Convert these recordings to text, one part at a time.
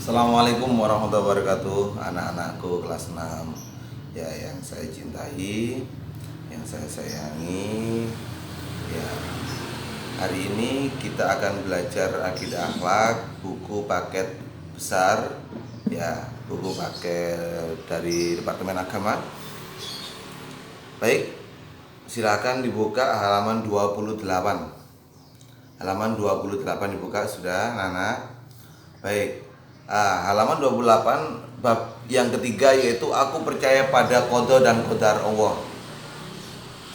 Assalamualaikum warahmatullahi wabarakatuh. Anak-anakku kelas 6 ya, yang saya cintai, yang saya sayangi. Ya, hari ini kita akan belajar akidah akhlak, buku paket besar ya, buku paket dari Departemen Agama. Baik, silakan dibuka halaman 28. Halaman 28 dibuka sudah, anak. Baik. Halaman 28 bab yang ketiga, yaitu aku percaya pada qada dan qadar Allah.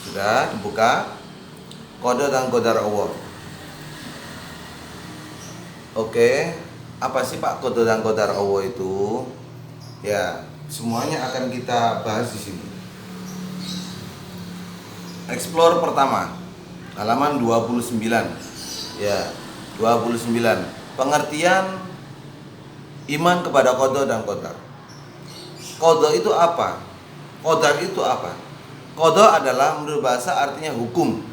Sudah dibuka qada dan qadar Allah. Oke, apa sih Pak qada dan qadar Allah itu? Ya, semuanya akan kita bahas di sini. Explore pertama, halaman 29. Ya, 29. Pengertian iman kepada qada dan qadar. Qada itu apa? Qadar itu apa? Qada adalah menurut bahasa artinya hukum.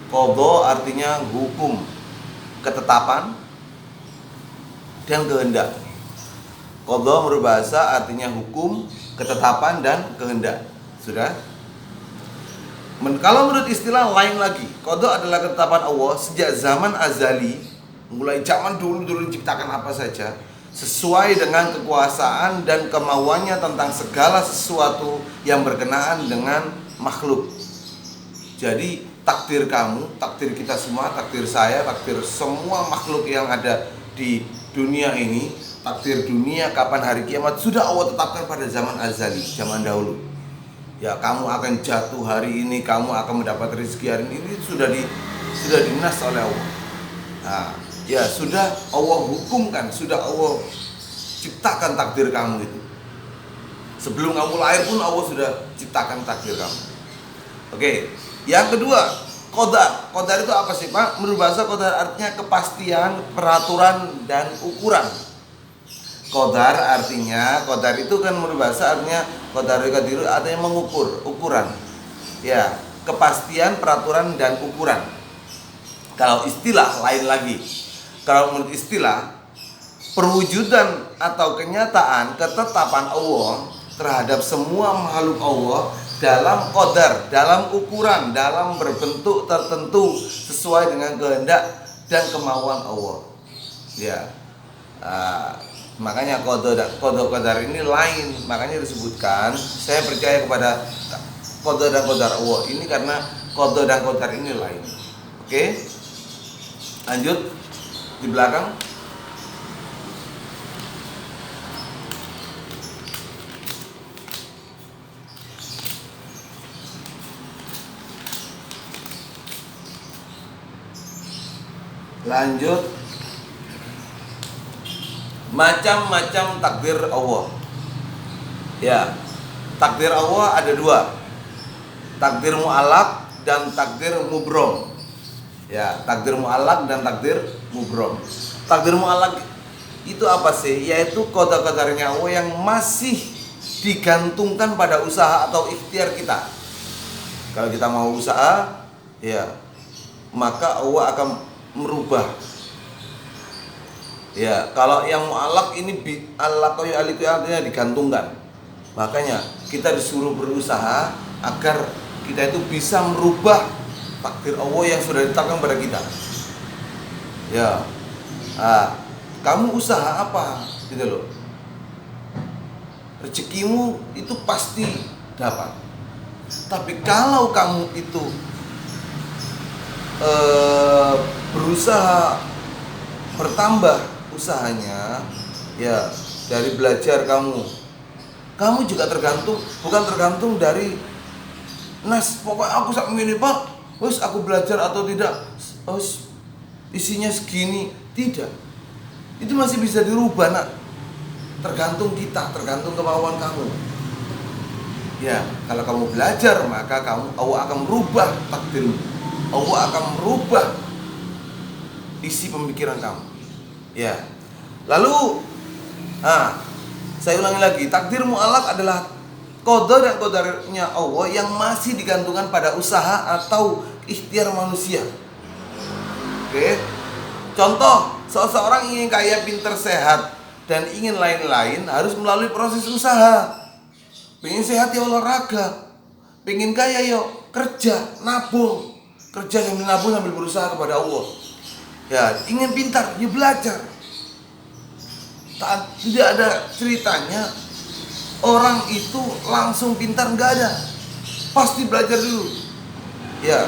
Qada artinya hukum, ketetapan dan kehendak. Qada menurut bahasa artinya hukum, ketetapan dan kehendak. Sudah? Kalau menurut istilah lain lagi, qada adalah ketetapan Allah sejak zaman azali, mulai zaman dulu diciptakan apa saja, sesuai dengan kekuasaan dan kemauannya tentang segala sesuatu yang berkenaan dengan makhluk. Jadi takdir kamu, takdir kita semua, takdir saya, takdir semua makhluk yang ada di dunia ini, takdir dunia kapan hari kiamat sudah Allah tetapkan pada zaman azali, zaman dahulu. Ya, kamu akan jatuh hari ini, kamu akan mendapat rezeki hari ini sudah dinas oleh Allah. Nah, ya sudah Allah hukumkan, sudah Allah ciptakan takdir kamu itu. Sebelum kamu lahir pun Allah sudah ciptakan takdir kamu. Oke, yang kedua, qadar. Qadar itu apa sih Pak? Menurut bahasa qadar artinya kepastian, peraturan dan ukuran. Qadar artinya, qadar itu kan menurut bahasa artinya qadar qadiru artinya mengukur, ukuran. Ya, kepastian, peraturan dan ukuran. Kalau istilah lain lagi. Kalau menurut istilah, perwujudan atau kenyataan ketetapan Allah terhadap semua makhluk Allah dalam qadar, dalam ukuran, dalam berbentuk tertentu sesuai dengan kehendak dan kemauan Allah. Ya, makanya qadar ini lain. Makanya disebutkan saya percaya kepada qada dan qadar Allah ini karena qada dan qadar ini lain. Oke, lanjut di belakang. Lanjut, macam-macam takdir Allah. Ya, takdir Allah ada dua, takdir mu'allaq dan takdir mubrom. Ya, takdir mu'allaq dan takdir mubrom. Takdir mu'allaq itu apa sih? Yaitu qada-qadarnya Allah yang masih digantungkan pada usaha atau ikhtiar kita. Kalau kita mau usaha, ya, maka Allah akan merubah. Ya, kalau yang mu'allaq ini artinya digantungkan. Makanya kita disuruh berusaha agar kita itu bisa merubah takdir Allah yang sudah ditetapkan pada kita. Ya, kamu usaha apa gitu loh, rezekimu itu pasti dapat. Tapi kalau kamu itu berusaha bertambah usahanya, ya, dari belajar kamu juga tergantung, bukan tergantung dari nas, pokoknya aku sak ini Pak, terus aku belajar atau tidak, terus isinya segini, tidak. Itu masih bisa dirubah nak, tergantung kita, tergantung kemauan kamu. Ya, kalau kamu belajar maka Allah akan merubah takdirmu, Allah akan merubah isi pemikiran kamu. Ya, lalu, saya ulangi lagi, takdir mu'allaq adalah qada dan qadarnya Allah yang masih digantungkan pada usaha atau ikhtiar manusia. Oke, contoh, seseorang ingin kaya, pinter, sehat, dan ingin lain-lain harus melalui proses usaha. Pengen sehat ya olahraga, pengen kaya yuk kerja, nabung, kerja sambil nabung sambil berusaha kepada Allah. Ya, ingin pintar ya belajar. Tidak ada ceritanya orang itu langsung pintar, nggak ada. Pasti belajar dulu. Ya.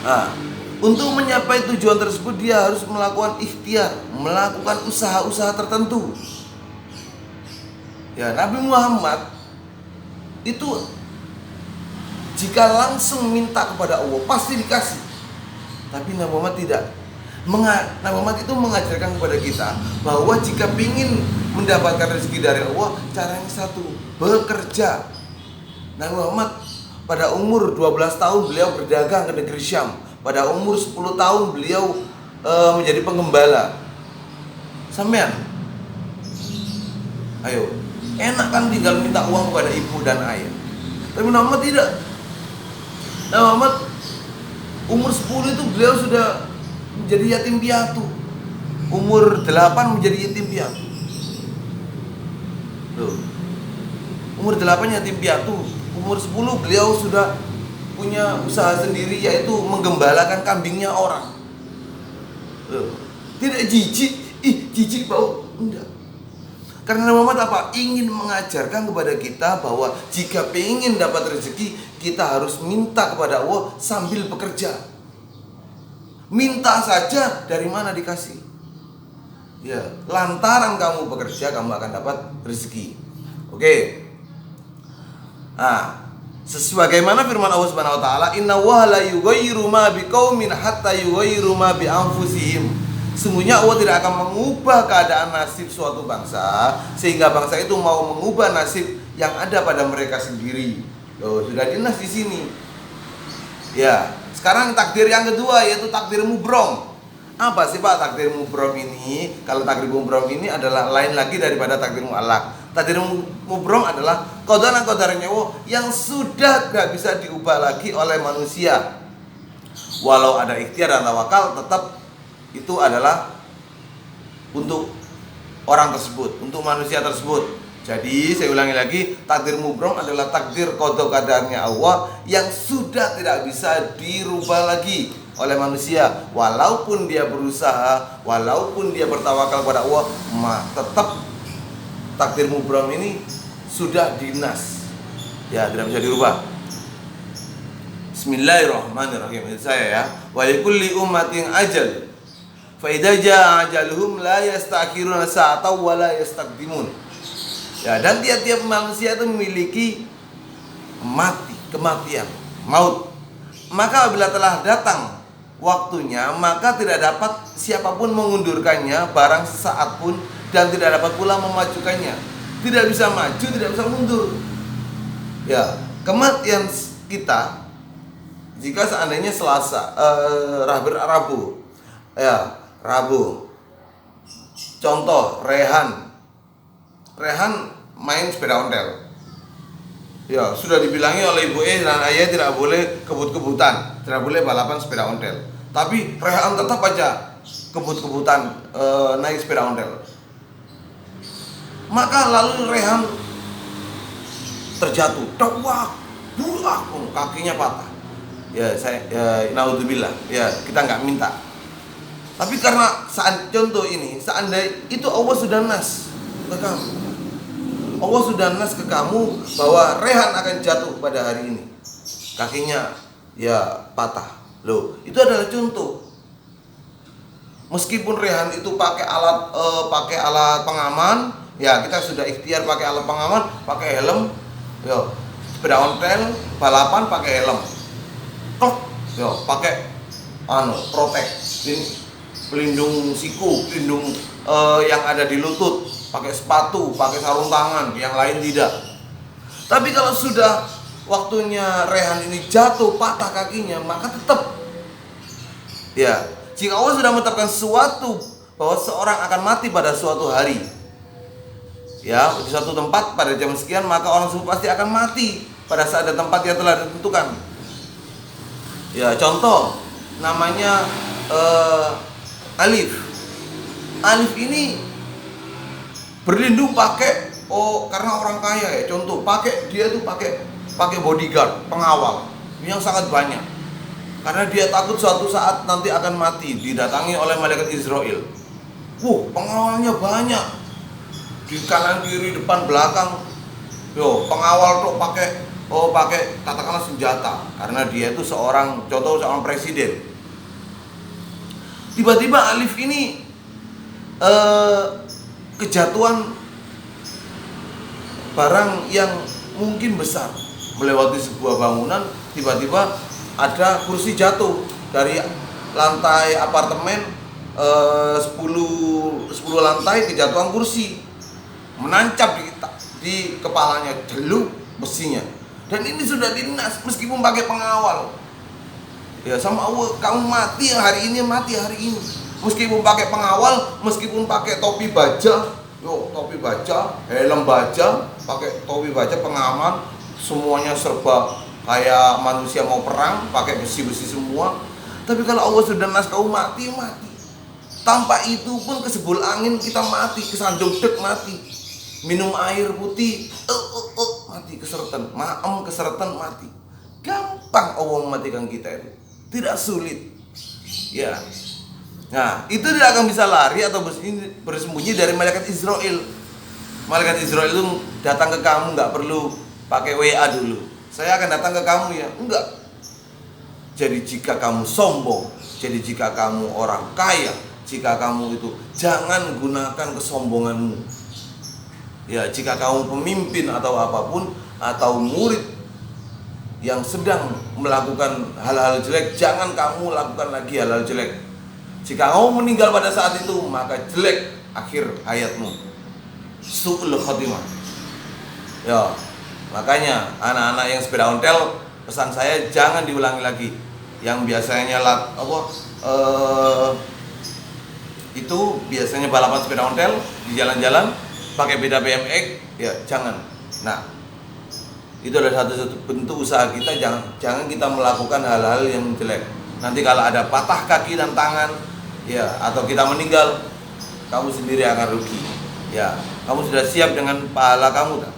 Nah, untuk mencapai tujuan tersebut dia harus melakukan ikhtiar, melakukan usaha-usaha tertentu. Ya, Nabi Muhammad itu jika langsung minta kepada Allah pasti dikasih. Tapi Nabi Muhammad tidak. Nabi Muhammad itu mengajarkan kepada kita bahwa jika ingin mendapatkan rezeki dari Allah, caranya satu, bekerja. Nabi Muhammad pada umur 12 tahun beliau berdagang ke negeri Syam. Pada umur 10 tahun beliau menjadi penggembala. Sampean, ayo, enak kan tinggal minta uang kepada ibu dan ayah. Tapi Nabi Muhammad tidak. Nabi Muhammad umur 10 itu beliau sudah menjadi yatim piatu. Umur 8 menjadi yatim piatu. Loh. Umur 8 yatim piatu. Umur 10 beliau sudah punya usaha sendiri, yaitu menggembalakan kambingnya orang. Loh. Tidak jijik, jijik bau. Enggak. Karena Muhammad apa? Ingin mengajarkan kepada kita bahwa jika ingin dapat rezeki, kita harus minta kepada Allah sambil bekerja. Minta saja, dari mana dikasih? Ya, lantaran kamu bekerja, kamu akan dapat rezeki. Oke. Nah, sebagaimana firman Allah Subhanahu wa taala, "Inna Allaha la yughayyiru ma biqaumin hatta yughayyiru ma bi anfusihim." Sesungguhnya Allah tidak akan mengubah keadaan nasib suatu bangsa sehingga bangsa itu mau mengubah nasib yang ada pada mereka sendiri. Oh, sudah dinas di sini. Ya, sekarang takdir yang kedua yaitu takdir mubrom. Apa sih Pak takdir mubrom ini? Kalau takdir mubrom ini adalah lain lagi daripada takdir mu'allaq. Takdir mubrom adalah qada dan qadarnya Allah yang sudah gak bisa diubah lagi oleh manusia. Walau ada ikhtiar dan tawakal, tetap itu adalah untuk orang tersebut, untuk manusia tersebut. Jadi saya ulangi lagi, takdir mubrom adalah takdir qada qadarnya Allah yang sudah tidak bisa dirubah lagi oleh manusia. Walaupun dia berusaha, walaupun dia bertawakal kepada Allah, tetap takdir mubrom ini sudah dinas. Ya, tidak bisa dirubah. Bismillahirrahmanirrahim. Ini saya ya. Wa likulli ummatin ajal. Fa idza jaa ajaluhum la yastakhiruna sa'atan wa la yastaqdimun. Ya, dan tiap-tiap manusia itu memiliki kematian, maut. Maka apabila telah datang waktunya, maka tidak dapat siapapun mengundurkannya barang sesaat pun, dan tidak dapat pula memajukannya. Tidak bisa maju, tidak bisa mundur. Ya, kematian kita jika seandainya Rabu, ya Rabu. Contoh Rehan main sepeda ontel. Ya, sudah dibilangi oleh ibu dan ayah tidak boleh kebut-kebutan, tidak boleh balapan sepeda ontel. Tapi Rehan tetap aja kebut-kebutan naik sepeda ontel. Maka lalu Rehan terjatuh, buak, kakinya patah. Ya, naudzubillah. Ya, kita nggak minta. Tapi karena contoh ini, seandainya itu Allah sudah nas ke kamu. Allah sudah nas ke kamu bahwa Rehan akan jatuh pada hari ini. Kakinya ya patah. Loh, itu adalah contoh. Meskipun Rehan itu pakai alat pengaman, ya kita sudah ikhtiar pakai alat pengaman, pakai helm. Yo, sepeda ontel, balapan pakai helm. Yo, pakai protek. Ini pelindung siku, pelindung yang ada di lutut, pakai sepatu, pakai sarung tangan, yang lain tidak. Tapi kalau sudah waktunya Rehan ini jatuh, patah kakinya, maka tetap ya, jika Allah sudah menetapkan sesuatu bahwa seorang akan mati pada suatu hari, ya, di suatu tempat pada jam sekian, maka orang tersebut pasti akan mati pada saat dan tempat yang telah ditentukan. Ya, contoh namanya Alif ini Berlindung pakai, karena orang kaya ya, contoh dia tuh pakai bodyguard, pengawal yang sangat banyak. Karena dia takut suatu saat nanti akan mati, didatangi oleh malaikat Israel. Pengawalnya banyak, di kanan kiri depan belakang. Pengawal tuh pakai katakanlah senjata, karena dia itu seorang presiden. Tiba-tiba Alif ini kejatuhan barang yang mungkin besar, melewati sebuah bangunan. Tiba-tiba ada kursi jatuh dari lantai apartemen, 10 lantai, kejatuhan kursi, menancap di kepalanya, jeluk besinya. Dan ini sudah dinas meskipun pakai pengawal. Ya, sama Allah, kamu mati hari ini, meskipun pakai pengawal, meskipun pakai topi baja, helm baja, pakai topi baja, pengaman, semuanya serba kayak manusia mau perang, pakai besi-besi semua. Tapi kalau Allah sudah nas kau mati. Tanpa itu pun kesebul angin kita mati, kesandung dek mati. Minum air putih, mati, keseretan, keseretan mati. Gampang Allah mematikan kita itu, tidak sulit. Ya. Nah, itu tidak akan bisa lari atau bersembunyi dari malaikat Israel. Malaikat Israel itu datang ke kamu, nggak perlu pakai WA dulu. Saya akan datang ke kamu ya, enggak. Jadi jika kamu sombong, jadi jika kamu orang kaya, jika kamu itu, jangan gunakan kesombonganmu. Ya, jika kamu pemimpin atau apapun, atau murid yang sedang melakukan hal-hal jelek, jangan kamu lakukan lagi hal-hal jelek. Jika kamu meninggal pada saat itu, maka jelek akhir hayatmu, su'ul khotimah. Ya, makanya anak-anak yang sepeda ontel, pesan saya jangan diulangi lagi. Yang biasanya itu biasanya balapan sepeda ontel di jalan-jalan pakai sepeda BMX, ya jangan. Nah, itu adalah satu bentuk usaha kita, jangan kita melakukan hal-hal yang jelek. Nanti kalau ada patah kaki dan tangan, ya, atau kita meninggal, kamu sendiri akan rugi. Ya, kamu sudah siap dengan pahala kamu kan?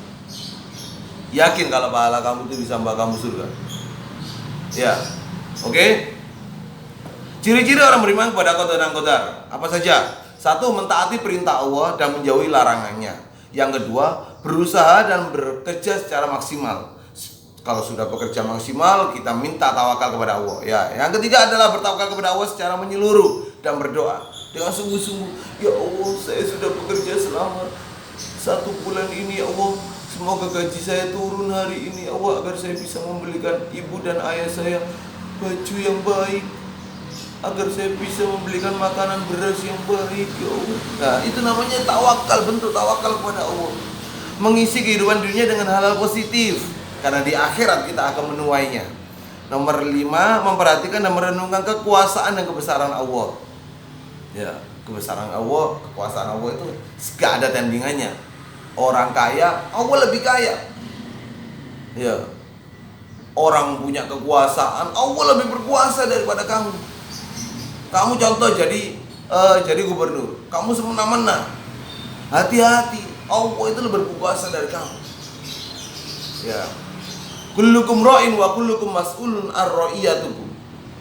Yakin kalau pahala kamu itu bisa membawa kamu surga? Ya, oke. Ciri-ciri orang beriman kepada qadar dan qadar apa saja? 1. Mentaati perintah Allah dan menjauhi larangannya. Yang kedua, berusaha dan bekerja secara maksimal. Kalau sudah bekerja maksimal, kita minta tawakal kepada Allah. Ya, yang ketiga adalah bertawakal kepada Allah secara menyeluruh dan berdoa dengan sungguh-sungguh. Ya Allah, saya sudah bekerja selama 1 bulan ini, ya Allah. Semoga gaji saya turun hari ini, ya Allah, agar saya bisa membelikan ibu dan ayah saya baju yang baik, agar saya bisa membelikan makanan beras yang baik, ya Allah. Nah, itu namanya tawakal, bentuk tawakal kepada Allah. Mengisi kehidupan dunia dengan hal-hal positif, karena di akhirat kita akan menuainya. Nomor 5, memperhatikan dan merenungkan kekuasaan dan kebesaran Allah. Ya, kebesaran Allah, kekuasaan Allah itu gak ada tandingannya. Orang kaya, Allah lebih kaya. Ya. Orang punya kekuasaan, Allah lebih berkuasa daripada kamu. Kamu contoh jadi gubernur, kamu semena-mena. Hati-hati, Allah itu lebih berkuasa dari kamu. Ya. Kullukum ra'in wa kullukum mas'ulun ar-ra'iyatukum.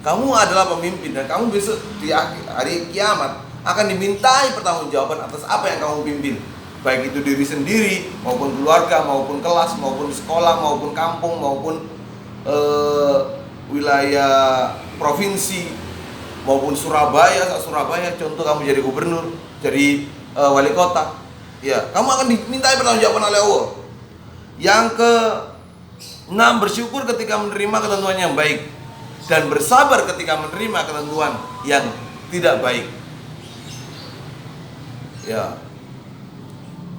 Kamu adalah pemimpin dan kamu besok di hari kiamat akan dimintai pertanggungjawaban atas apa yang kamu pimpin. Baik itu diri sendiri, maupun keluarga, maupun kelas, maupun sekolah, maupun kampung, maupun wilayah provinsi, maupun Surabaya, contoh kamu jadi gubernur, jadi wali kota. Ya, kamu akan dimintai pertanggungjawaban oleh Allah. Yang ke-6, bersyukur ketika menerima ketentuan yang baik dan bersabar ketika menerima ketentuan yang tidak baik. Ya.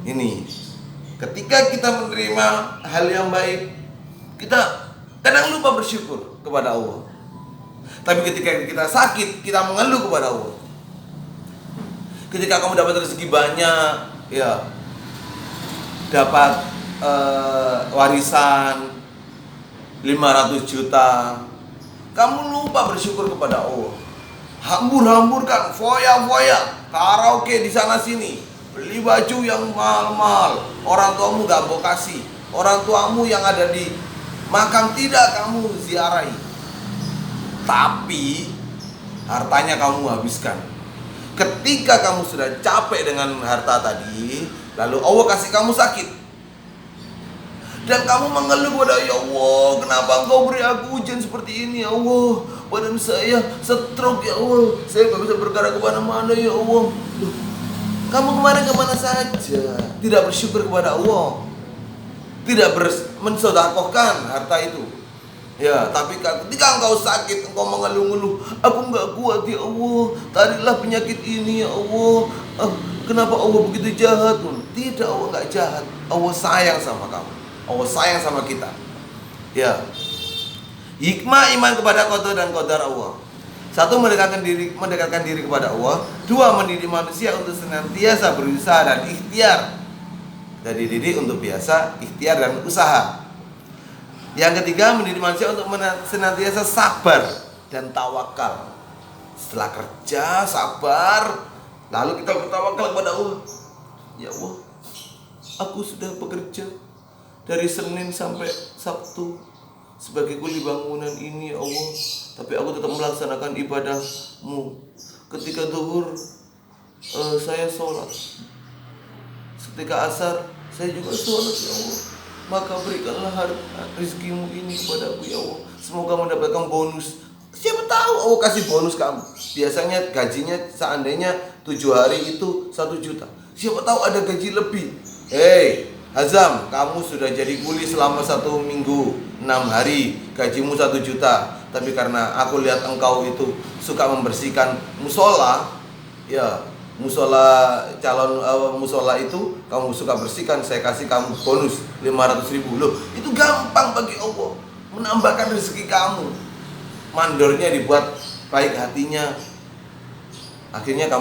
Ini ketika kita menerima hal yang baik, kita kadang lupa bersyukur kepada Allah. Tapi ketika kita sakit, kita mengeluh kepada Allah. Ketika kamu dapat rezeki banyak, ya, dapat warisan 500 juta, kamu lupa bersyukur kepada Allah. Hambur-hamburkan, foya-foya, karaoke di sana sini, beli baju yang mahal-mahal, orang tuamu gak mau kasih, orang tuamu yang ada di makam tidak kamu ziarahi, tapi hartanya kamu habiskan. Ketika kamu sudah capek dengan harta tadi, lalu Allah kasih kamu sakit, dan kamu mengeluh kepada ya Allah, kenapa engkau beri aku ujian seperti ini ya Allah, badan saya stroke ya Allah, saya gak bisa bergerak kemana-mana ya Allah. Loh, kamu kemarin kemana saja? Tidak bersyukur kepada Allah, tidak mensedekahkan harta itu. Ya, tapi ketika engkau sakit, engkau mengeluh-ngeluh, aku nggak kuat ya Allah, tadilah penyakit ini ya Allah. Kenapa Allah begitu jahat? Tidak, Allah nggak jahat. Allah sayang sama kamu. Allah sayang sama kita. Ya, hikmah iman kepada qada dan qadar Allah. Satu, mendekatkan diri kepada Allah. Dua, mendidik manusia untuk senantiasa berusaha dan ikhtiar. Dan dididik untuk biasa ikhtiar dan usaha. Yang ketiga, mendidik manusia untuk senantiasa sabar dan tawakal. Setelah kerja, sabar, lalu kita bertawakal kepada Allah. Ya Allah, aku sudah bekerja dari Senin sampai Sabtu sebagai kuli bangunan ini ya Allah, tapi aku tetap melaksanakan ibadahmu. Ketika zuhur saya sholat, ketika asar saya juga sholat ya Allah. Maka berikanlah rezekimu ini kepadaku ya Allah. Semoga mendapatkan bonus. Siapa tahu Allah kasih bonus kamu. Biasanya gajinya seandainya 7 hari itu 1 juta. Siapa tahu ada gaji lebih. Hei Hazam, kamu sudah jadi kuli selama 1 minggu 6 hari, gajimu 1 juta. Tapi karena aku lihat engkau itu suka membersihkan musola, ya musola musola itu kamu suka bersihkan, saya kasih kamu bonus 500.000. Loh, itu gampang bagi Allah menambahkan rezeki kamu. Mandornya dibuat baik hatinya, akhirnya kamu